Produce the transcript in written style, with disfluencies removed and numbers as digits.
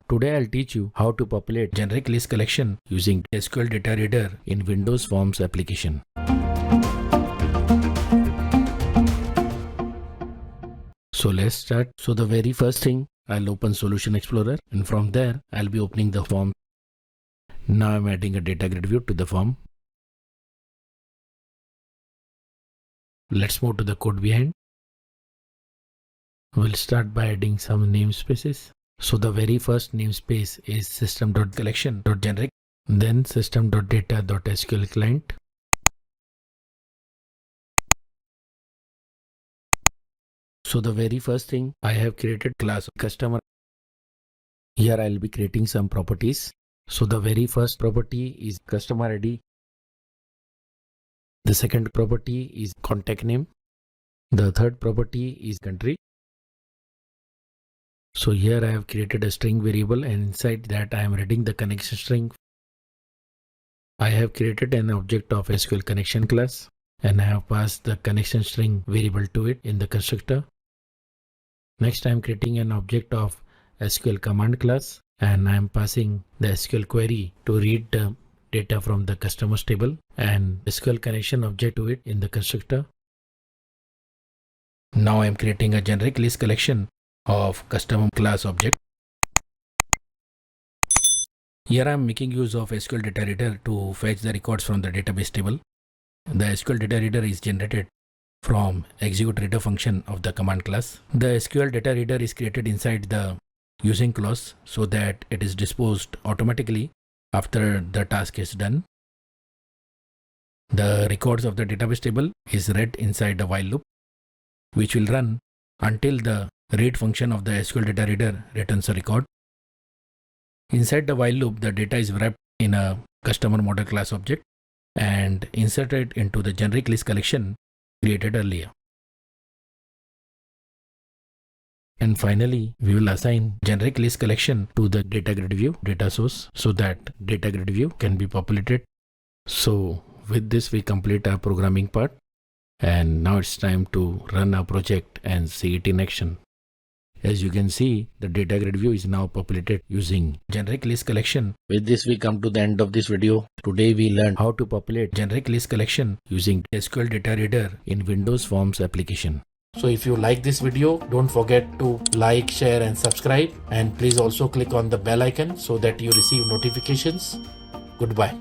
Today I'll teach you how to populate generic list collection using SqlDataReader in Windows Forms application. So let's start. So the very first thing, I'll open Solution Explorer, and from there I'll be opening the form. Now I'm adding a data grid view to the form. Let's move to the code behind. We'll start by adding some namespaces. So the very first namespace is system.collection.generic, then system.data.sql client. So the very first thing, I have created class customer. Here I'll be creating some properties. So the very first property is customer ID. The second property is contact name. The third property is country. So here I have created a string variable, and inside that I am reading the connection string. I have created an object of SQL connection class, and I have passed the connection string variable to it in the constructor. Next I am creating an object of SQL command class, and I am passing the SQL query to read the data from the customers table and SQL connection object to it in the constructor. Now I am creating a generic list collection of customer class object. Here I am making use of SqlDataReader to fetch the records from the database table. The SqlDataReader is generated from executeReader function of the command class. The SqlDataReader is created inside the using clause so that it is disposed automatically after the task is done. The records of the database table is read inside the while loop, which will run until the read function of the SqlDataReader returns a record. Inside the while loop, the data is wrapped in a customer model class object and inserted into the generic list collection created earlier. And finally, we will assign generic list collection to the data grid view data source so that data grid view can be populated. So with this, we complete our programming part, and now it's time to run our project and see it in action. As you can see, the data grid view is now populated using generic list collection. With this, we come to the end of this video. Today we learned how to populate generic list collection using SqlDataReader in Windows Forms application. So if you like this video, don't forget to like, share and subscribe, and please also click on the bell icon so that you receive notifications. Goodbye.